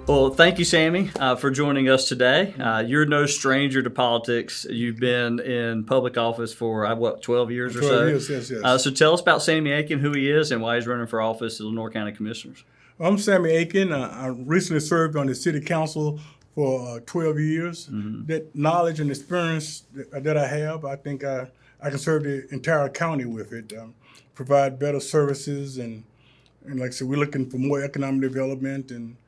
Well, thank you, Sammy, for joining us today. You're no stranger to politics. You've been in public office for, 12 years or 12 so? years, yes. So tell us about Sammy Aiken, who he is, and why he's running for office as Lenoir County Commissioners. I'm Sammy Aiken. I recently served on the city council for 12 years. That knowledge and experience that I have, I think I can serve the entire county with it, provide better services, and like I said, we're looking for more economic development. And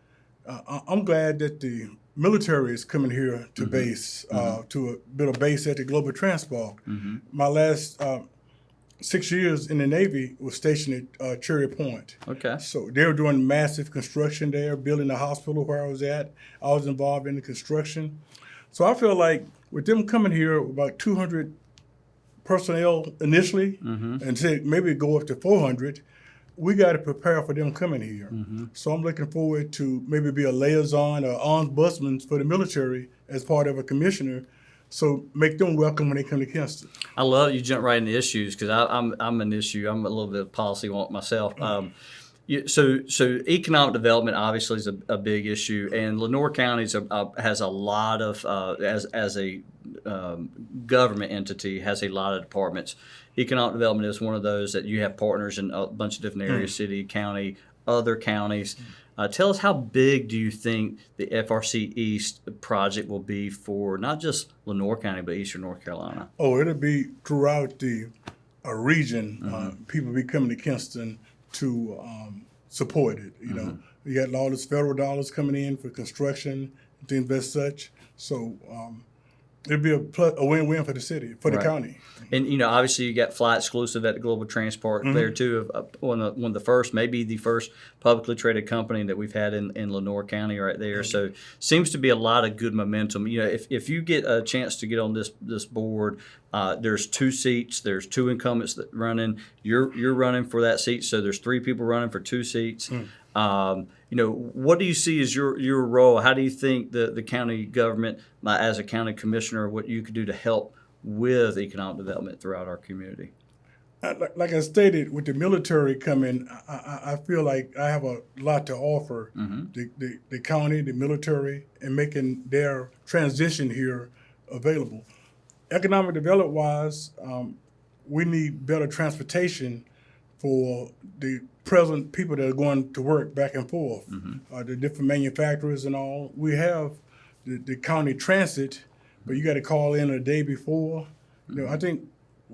I'm glad that the military is coming here to base, to build a base at the Global Transport. My last 6 years in the Navy was stationed at Cherry Point. Okay. So they were doing massive construction there, building the hospital where I was at. I was involved in the construction. So I feel like with them coming here, about 200 personnel initially, and say maybe go up to 400, we got to prepare for them coming here. So I'm looking forward to maybe be a liaison or ombudsman for the military as part of a commissioner. So make them welcome when they come to Kinston. I love you jump right into issues because I'm an issue. I'm a little bit of policy wonk myself. So economic development obviously is a big issue, and Lenoir County has a lot of as a government entity has a lot of departments. Economic development is one of those that you have partners in a bunch of different areas, city, county, other counties. Tell us, how big do you think the FRC East project will be for not just Lenoir County, but Eastern North Carolina? Oh, it'll be throughout the region. People be coming to Kinston to support it. You know, you got all this federal dollars coming in for construction and things as such. So it'll be a win-win for the city, for the county. And obviously you got fly exclusive at the Global Transport there too. One of the first, maybe the first publicly traded company that we've had in Lenoir County right there. So seems to be a lot of good momentum. If you get a chance to get on this board, there's 2 seats. There's 2 incumbents that running. You're running for that seat. So there's 3 people running for 2 seats. What do you see as your role? How do you think the county government, as a county commissioner, what you could do to help with economic development throughout our community? Like I stated, with the military coming, I feel like I have a lot to offer the county, the military, and making their transition here available. Economic development wise, we need better transportation for the present people that are going to work back and forth, the different manufacturers and all. We have the county transit, but you got to call in a day before. I think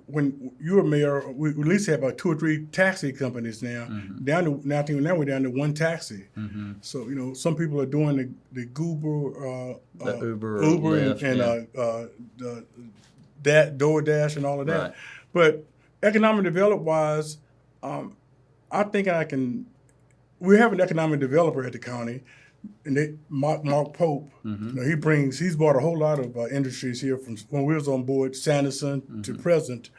when you were mayor, we at least have about 2 or 3 taxi companies now. I think now we're down to 1 taxi. So some people are doing the Goober, the Uber Lyft, and that DoorDash and all of that. Right. But economic development wise, I think we have an economic developer at the county, and Mark Pope. He's brought a whole lot of industries here from when we was on board, Sanderson to present.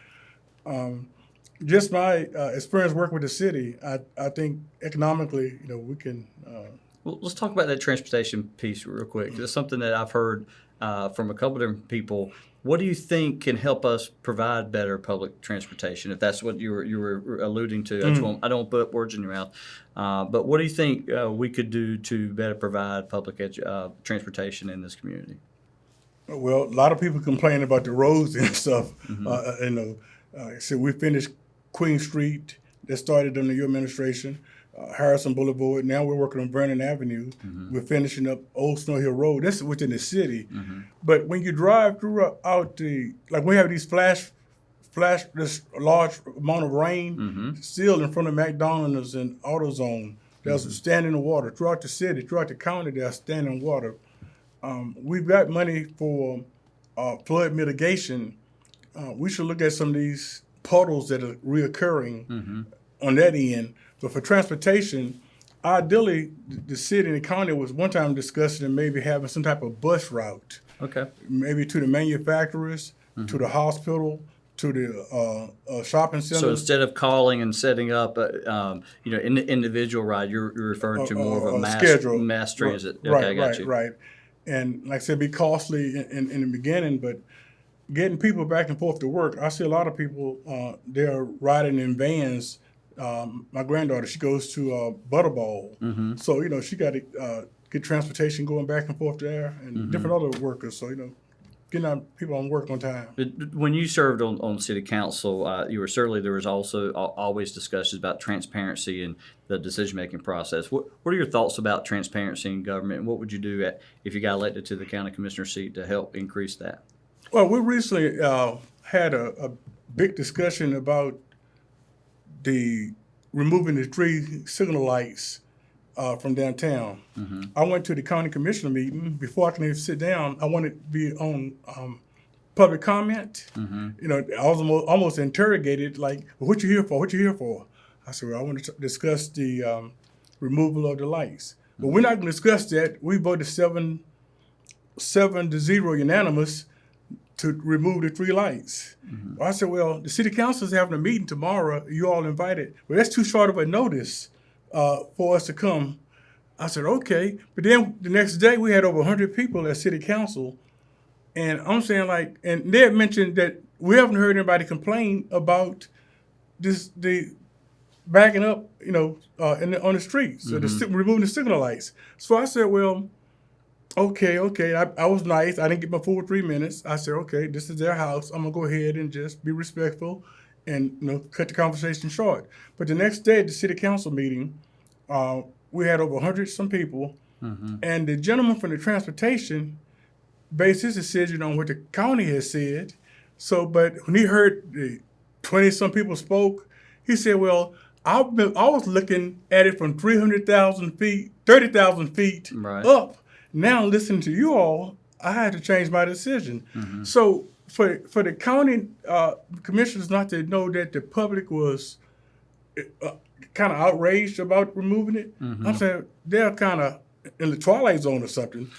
Just my experience working with the city, I think economically, we can. Well, let's talk about that transportation piece real quick. That's something that I've heard from a couple of different people. What do you think can help us provide better public transportation, if that's what you were alluding to? I don't put words in your mouth. But what do you think we could do to better provide public transportation in this community? Well, a lot of people complain about the roads and stuff. So we finished Queen Street. That started under your administration. Harrison Boulevard. Now we're working on Vernon Avenue. We're finishing up Old Snow Hill Road. That's within the city. But when you drive throughout we have these flash, this large amount of rain still in front of McDonald's and AutoZone. There's standing in water throughout the city, throughout the county. There's standing water. We've got money for flood mitigation. We should look at some of these puddles that are reoccurring on that end. But for transportation, ideally, the city and the county was one time discussing and maybe having some type of bus route. Okay. Maybe to the manufacturers, to the hospital, to the shopping center. So instead of calling and setting up, individual ride, you're referring to more of a mass transit. Okay, I got you. Right. And like I said, be costly in the beginning, but getting people back and forth to work. I see a lot of people, they're riding in vans. My granddaughter, she goes to Butterball. So, she got get transportation going back and forth there, and different other workers. So getting our people on work on time. When you served on city council, you were certainly there was also always discussions about transparency and the decision-making process. What are your thoughts about transparency in government, and what would you do if you got elected to the county commissioner seat to help increase that? Well, we recently had a big discussion about removing the 3 signal lights from downtown. I went to the county commissioner meeting. Before I can even sit down, I wanted to be on public comment. I was almost interrogated, like, well, what you here for? What you here for? I said, well, I want to discuss the removal of the lights. But we're not going to discuss that. We voted 7-0 unanimous to remove the 3 lights. I said, well, the city council is having a meeting tomorrow. You all invited. Well, that's too short of a notice for us to come. I said, okay. But then the next day we had over 100 people at city council. And I'm saying, like, and they had mentioned that we haven't heard anybody complain about the backing up, on the streets, so removing the signal lights. So I said, well, okay. I was nice. I didn't get my full 3 minutes. I said, okay, this is their house. I'm going to go ahead and just be respectful and cut the conversation short. But the next day at the city council meeting, we had over 100-some people, and the gentleman from the transportation based his decision on what the county has said. So, but when he heard the 20-some people spoke, he said, well, I was looking at it from 300,000 feet, 30,000 feet up. Now, listening to you all, I had to change my decision. So for the county commissioners not to know that the public was kind of outraged about removing it, I'm saying they're kind of in the twilight zone or something.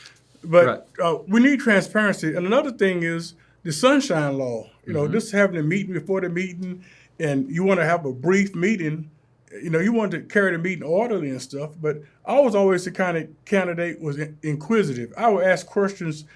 But we need transparency. And another thing is the sunshine law. Just having a meeting before the meeting, and you want to have a brief meeting. You want to carry the meeting orderly and stuff, but I was always the kind of candidate was inquisitive. I would ask questions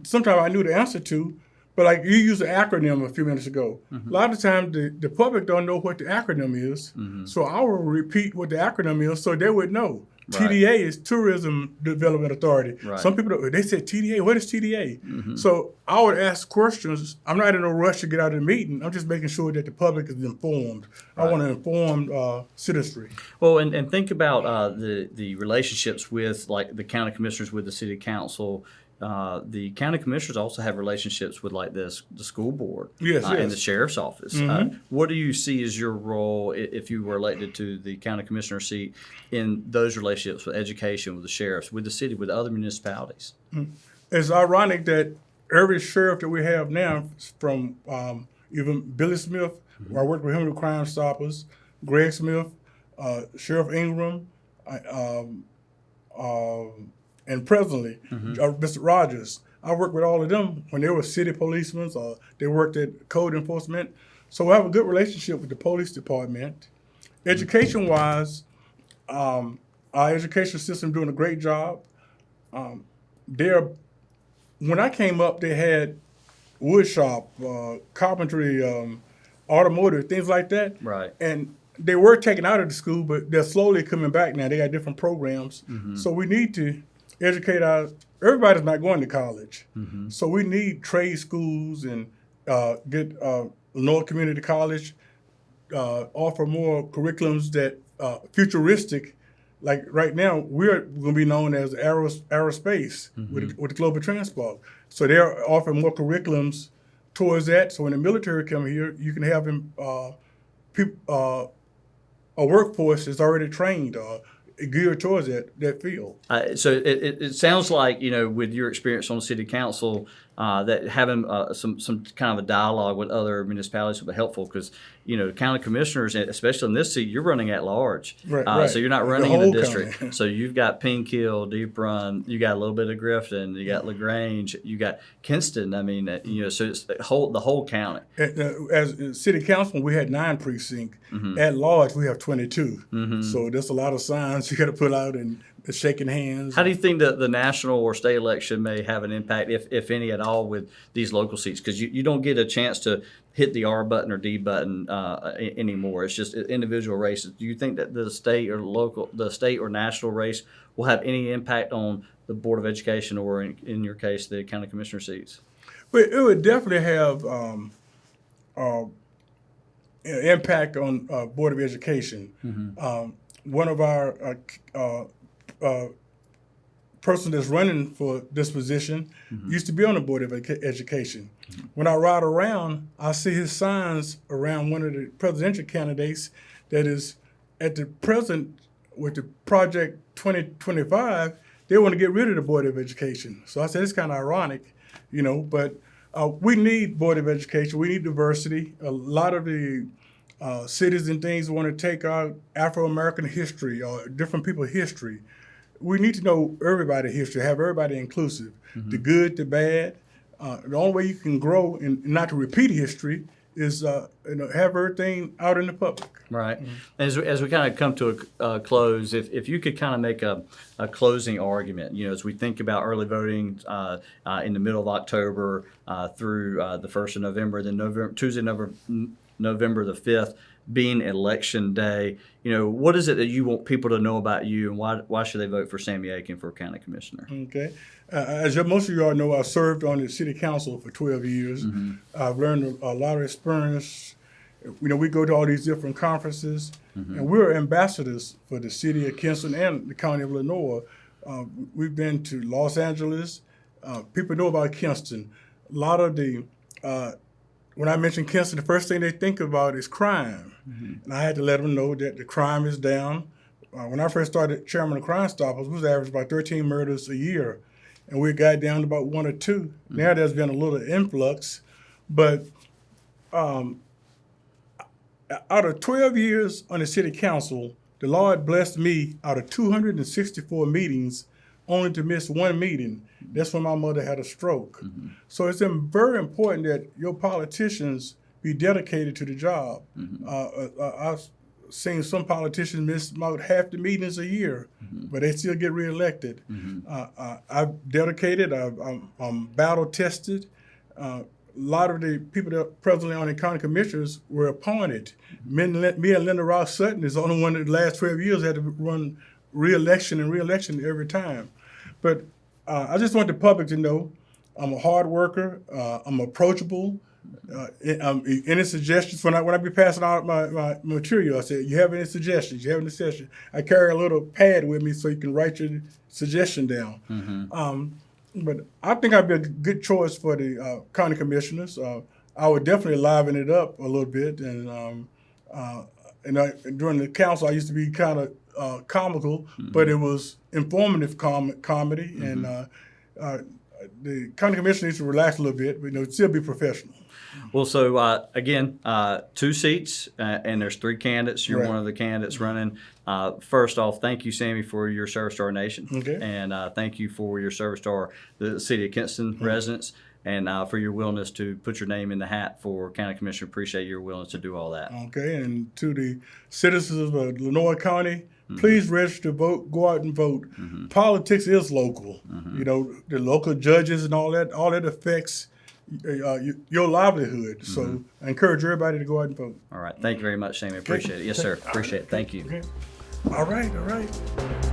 sometimes I knew the answer to, but like you used an acronym a few minutes ago. A lot of times the public don't know what the acronym is, so I will repeat what the acronym is so they would know. TDA is Tourism Development Authority. Some people they said TDA. What is TDA? So I would ask questions. I'm not in a rush to get out of the meeting. I'm just making sure that the public is informed. I want to inform citizenry. Well, and think about the relationships with like the county commissioners with the city council. The county commissioners also have relationships with like the school board and the sheriff's office. What do you see as your role if you were elected to the county commissioner seat in those relationships with education, with the sheriffs, with the city, with other municipalities? It's ironic that every sheriff that we have now, from even Billy Smith, where I worked with him with Crime Stoppers, Greg Smith, Sheriff Ingram, and presently, Mr. Rogers. I worked with all of them when they were city policemen or they worked at code enforcement. So we have a good relationship with the police department. Education-wise, our education system doing a great job. When I came up, they had wood shop, carpentry, automotive, things like that. And they were taken out of the school, but they're slowly coming back now. They got different programs. So we need to educate everybody's not going to college. So we need trade schools and get Lenoir Community College, offer more curriculums that futuristic. Like right now, we're going to be known as aerospace with the global transport. So they're offering more curriculums towards that. So when the military come here, you can have a workforce that's already trained geared towards that field. So it sounds like, with your experience on the city council, that having some kind of a dialogue with other municipalities will be helpful because, county commissioners, especially in this seat, you're running at large. So you're not running in a district. County. So you've got Pink Hill, Deep Run, you got a little bit of Grifton, you got LaGrange, you got Kinston. I mean, so it's the whole county. As city council, we had 9 precincts. At large, we have 22. So there's a lot of signs you got to put out and it's shaking hands. How do you think that the national or state election may have an impact, if any at all, with these local seats? Because you don't get a chance to hit the R button or D button anymore. It's just individual races. Do you think that the state or national race will have any impact on the Board of Education, or in your case, the county commissioner seats? But it would definitely have impact on Board of Education. One of our person that's running for this position used to be on the Board of Education. When I ride around, I see his signs around one of the presidential candidates that is at the present with the Project 2025, they want to get rid of the Board of Education. So I said, it's kind of ironic, but we need Board of Education. We need diversity. A lot of the cities and things want to take out Afro-American history or different people's history. We need to know everybody's history, have everybody inclusive, the good, the bad. The only way you can grow and not to repeat history is have everything out in the public. Right. As we kind of come to a close, if you could kind of make a closing argument, as we think about early voting in the middle of October through the 1st of November, then Tuesday, November the 5th, being election day, what is it that you want people to know about you, and why should they vote for Sammy Aiken for county commissioner? Okay. As most of you all know, I served on the city council for 12 years. I've learned a lot of experience. We go to all these different conferences, and we're ambassadors for the city of Kinston and the county of Lenoir. We've been to Los Angeles. People know about Kinston. A lot of the when I mention Kinston, the first thing they think about is crime. And I had to let them know that the crime is down. When I first started chairman of Crime Stoppers, we was averaging about 13 murders a year. And we got down to about 1 or 2. Now there's been a little influx. But out of 12 years on the city council, the Lord blessed me out of 264 meetings only to miss 1 meeting. That's when my mother had a stroke. So it's very important that your politicians be dedicated to the job. I've seen some politicians miss about half the meetings a year, but they still get reelected. I'm dedicated. I'm battle tested. A lot of the people that are presently on the county commissioners were appointed. Me and Rouse Sutton is the only one that the last 12 years had to run re-election every time. But I just want the public to know I'm a hard worker. I'm approachable. Any suggestions? When I be passing out my material, I said, you have any suggestions? You have any suggestions? I carry a little pad with me so you can write your suggestion down. But I think I'd be a good choice for the county commissioners. I would definitely liven it up a little bit. And during the council, I used to be kind of comical, but it was informative comedy. And the county commissioner needs to relax a little bit, but still be professional. Well, so again, 2 seats, and there's 3 candidates. You're one of the candidates running. First off, thank you, Sammy, for your service to our nation. Okay. And thank you for your service to the city of Kinston residents, and for your willingness to put your name in the hat for county commissioner. Appreciate your willingness to do all that. Okay, and to the citizens of Lenoir County, please register, vote, go out and vote. Politics is local. The local judges and all that affects your livelihood. So I encourage everybody to go out and vote. All right. Thank you very much, Sammy. Appreciate it. Yes, sir. Appreciate it. Thank you. Okay. All right.